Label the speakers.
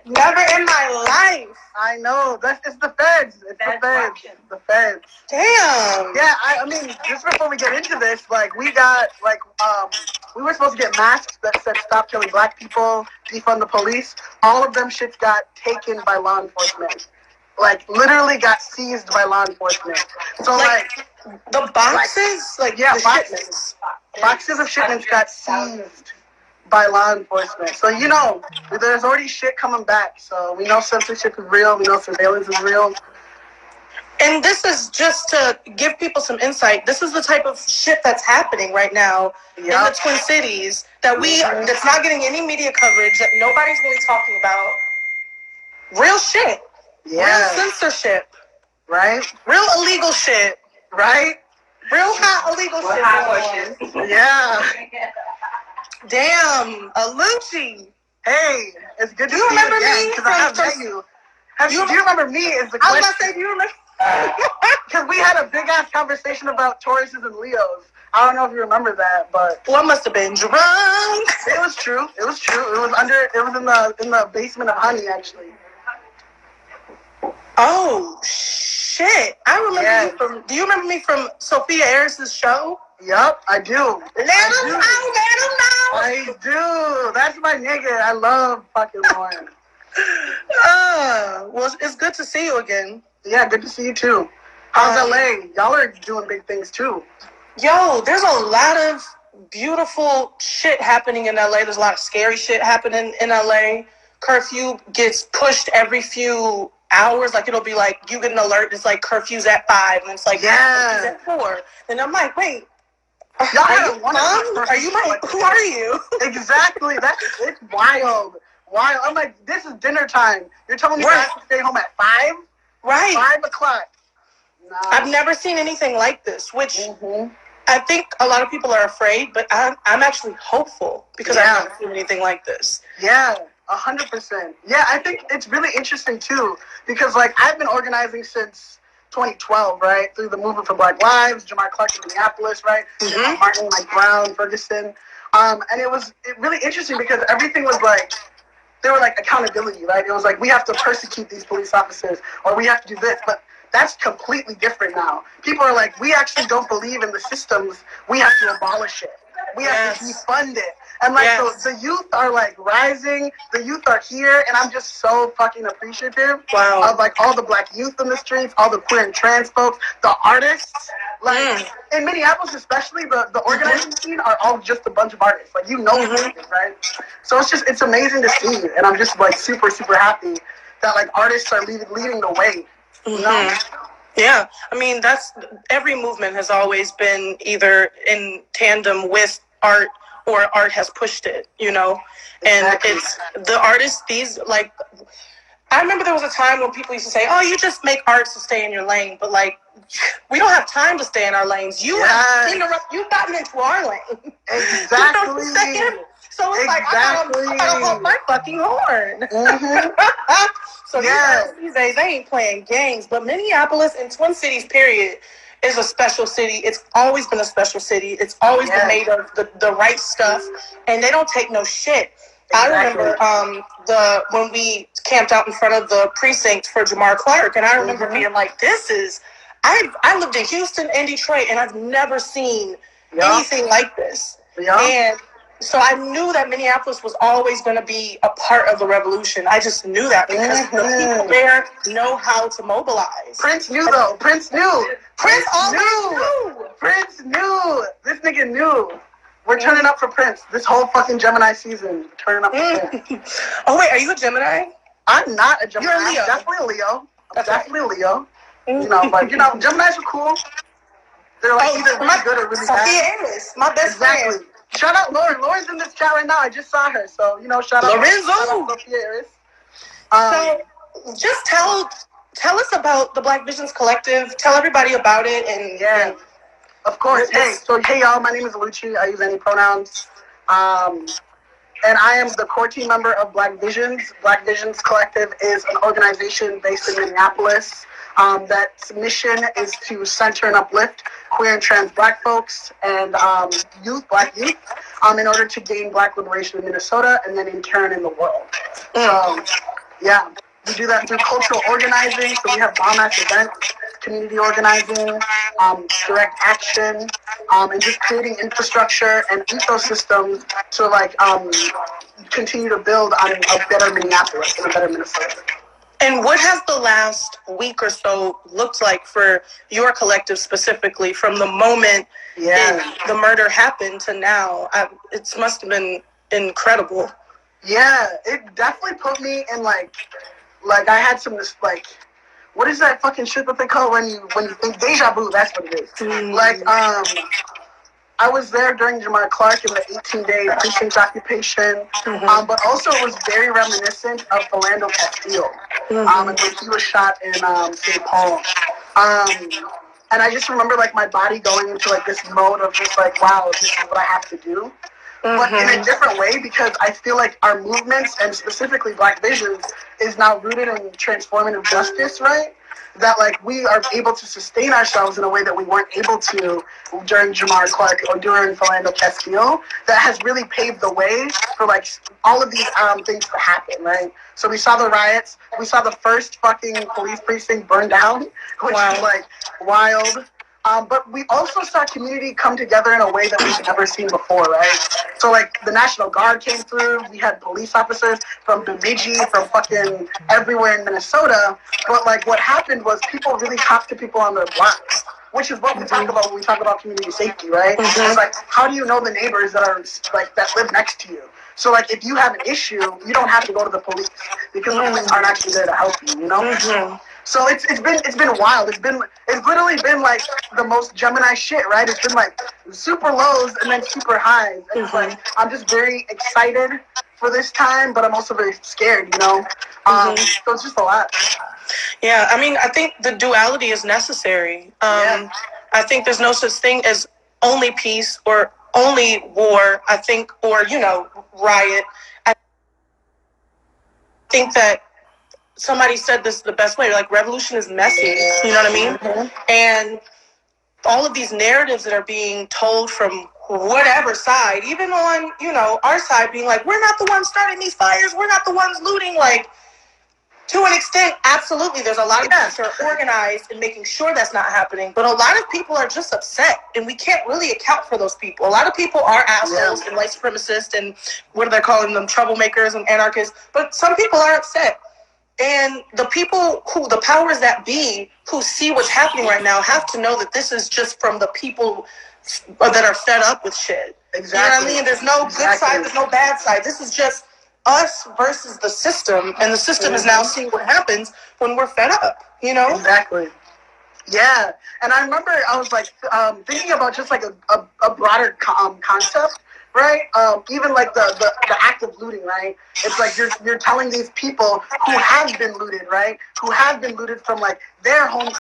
Speaker 1: Never in my life.
Speaker 2: I know. It's the feds. It's the feds.
Speaker 3: Watching.
Speaker 2: The feds.
Speaker 1: Damn.
Speaker 2: Yeah, I mean, just before we get into this, like, we were supposed to get masks that said "Stop killing black people," defund the police. All of them shits got taken by law enforcement. Like, literally got seized by law enforcement. So, like
Speaker 1: the boxes,
Speaker 2: yeah,
Speaker 1: the shipments.
Speaker 2: boxes of shipments got seized by law enforcement. So, there's already shit coming back. So, we know censorship is real. We know surveillance is real.
Speaker 1: And this is just to give people some insight. This is the type of shit that's happening right now in the Twin Cities that's not getting any media coverage, that nobody's really talking about. Real shit.
Speaker 2: Yeah.
Speaker 1: Real censorship.
Speaker 2: Right?
Speaker 1: Real illegal shit.
Speaker 2: Right?
Speaker 1: Real hot illegal shit.
Speaker 3: Hot bushes.
Speaker 2: Yeah.
Speaker 1: Damn, Alucci.
Speaker 2: Hey, it's good to
Speaker 1: Do you
Speaker 2: see
Speaker 1: remember
Speaker 2: you again,
Speaker 1: me?
Speaker 2: because I have met you. Do you remember me is the
Speaker 1: I
Speaker 2: question.
Speaker 1: was about to say, do you remember?
Speaker 2: Because we had a big-ass conversation about Tauruses and Leos. I don't know if you remember that, but...
Speaker 1: Well, I must have been drunk.
Speaker 2: It was true. It was in the basement of Honey, actually.
Speaker 1: Oh, shit. I remember you from... Do you remember me from Sophia Harris's show?
Speaker 2: Yup, I do.
Speaker 1: Let him know.
Speaker 2: I do. That's my nigga. I love fucking Lauren.
Speaker 1: Well, it's good to see you again.
Speaker 2: Yeah, good to see you too. How's LA? Y'all are doing big things too.
Speaker 1: Yo, there's a lot of beautiful shit happening in LA. There's a lot of scary shit happening in LA. Curfew gets pushed every few hours. Like, it'll be like, you get an alert, it's like curfew's at 5, and it's like, curfew's at 4. And I'm like, wait,
Speaker 2: Y'all
Speaker 1: are you mom? Are you my, who are you?
Speaker 2: Exactly. It's wild. Wild. I'm like, this is dinner time. You're telling me I have to stay home at 5?
Speaker 1: Right.
Speaker 2: 5 o'clock. Nah.
Speaker 1: I've never seen anything like this, which I think a lot of people are afraid, but I'm actually hopeful because I've never seen anything like this.
Speaker 2: Yeah, 100%. Yeah, I think it's really interesting too, because like I've been organizing since 2012, right? Through the movement for Black Lives, Jamar Clark in Minneapolis, right? Martin, Mike Brown, Ferguson. And it was really interesting because everything was like, they were like accountability, right? It was like, we have to persecute these police officers, or we have to do this, but that's completely different now. People are like, we actually don't believe in the systems. We have to abolish it. We have to defund it. And like the youth are like rising. The youth are here, and I'm just so fucking appreciative of like all the black youth in the streets, all the queer and trans folks, the artists. Like in Minneapolis, especially the organizing scene are all just a bunch of artists. Like right? So it's amazing to see, and I'm just like super super happy that like artists are leading the way. You know?
Speaker 1: Yeah, I mean, every movement has always been either in tandem with art or art has pushed it, and it's the artists, I remember there was a time when people used to say, oh, you just make art to stay in your lane, but like, we don't have time to stay in our lanes. You've gotten into our lane.
Speaker 2: Exactly.
Speaker 1: So it's like, I gotta hold my fucking horn. So these days, they ain't playing games. But Minneapolis and Twin Cities, period, is a special city. It's always been a special city. It's always been made of the right stuff. And they don't take no shit. I remember when we camped out in front of the precinct for Jamar Clark, and I remember being like, I lived in Houston and Detroit, and I've never seen anything like this. And so I knew that Minneapolis was always going to be a part of the revolution. I just knew that because the people there know how to mobilize.
Speaker 2: Prince knew though. Prince knew. Prince knew. This nigga knew. We're turning up for Prince. This whole fucking Gemini season. We're turning up for Prince.
Speaker 1: Oh wait, are you a Gemini?
Speaker 2: I'm not a Gemini.
Speaker 1: You're a Leo.
Speaker 2: I'm definitely a Leo. But Geminis are cool. They're like either really good or really bad.
Speaker 1: Yes, my best friend.
Speaker 2: Shout out Lauren. Lauren's in this chat right now. I just saw her. So, shout out
Speaker 1: Lorenzo.
Speaker 2: Sophia Harris.
Speaker 1: So, just tell us about the Black Visions Collective. Tell everybody about it. And
Speaker 2: of course. Hey y'all. My name is Lucci. I use any pronouns. And I am the core team member of Black Visions. Black Visions Collective is an organization based in Minneapolis. That's mission is to center and uplift queer and trans black folks and black youth, in order to gain black liberation in Minnesota and then in turn in the world. So, yeah, we do that through cultural organizing. So we have bomb-ass events, community organizing, direct action, and just creating infrastructure and ecosystems to like continue to build on a better Minneapolis and a better Minnesota.
Speaker 1: And what has the last week or so looked like for your collective specifically, from the moment the murder happened to now? It must have been incredible.
Speaker 2: Yeah, it definitely put me in like I had some like, what is that fucking shit that they call when you think deja vu? That's what it is. Like I was there during Jamar Clark in the 18-day precinct occupation, but also it was very reminiscent of Philando Castile, and when he was shot in St. Paul. And I just remember like my body going into like this mode of just like, wow, this is what I have to do. But in a different way, because I feel like our movements, and specifically Black Visions, is now rooted in transformative justice, right? That like we are able to sustain ourselves in a way that we weren't able to during Jamar Clark or during Philando Castile. That has really paved the way for like all of these things to happen, right? So we saw the riots, we saw the first fucking police precinct burn down, which is like wild. But we also saw community come together in a way that we've never seen before, right? So, like, the National Guard came through. We had police officers from Bemidji, from fucking everywhere in Minnesota. But, like, what happened was people really talked to people on their blocks, which is what we talk about when we talk about community safety, right? It's like, how do you know the neighbors that are, like, that live next to you? So, like, if you have an issue, you don't have to go to the police because the police aren't actually there to help you, you know? So it's been wild. It's literally been like the most Gemini shit, right? It's been like super lows and then super highs. And it's like I'm just very excited for this time, but I'm also very scared, you know? So it's just a lot.
Speaker 1: Yeah, I mean, I think the duality is necessary. I think there's no such thing as only peace or only war, I think, or, you know, riot. I think that somebody said this the best way, like revolution is messy, you know what I mean? And all of these narratives that are being told from whatever side, even on, you know, our side being like, we're not the ones starting these fires, we're not the ones looting, like, to an extent, absolutely, there's a lot of people who are organized in making sure that's not happening, but a lot of people are just upset, and we can't really account for those people. A lot of people are assholes and white supremacists, and what are they calling them, troublemakers and anarchists, but some people are upset. And the people who, the powers that be, who see what's happening right now have to know that this is just from the people that are fed up with shit. Exactly. You know what I mean? There's no good side, there's no bad side. This is just us versus the system, and the system is now seeing what happens when we're fed up, you know?
Speaker 2: Exactly. Yeah. And I remember I was like thinking about just like a broader concept. Right? Even like the act of looting, right? It's like you're telling these people who have been looted, right? Who have been looted from like their home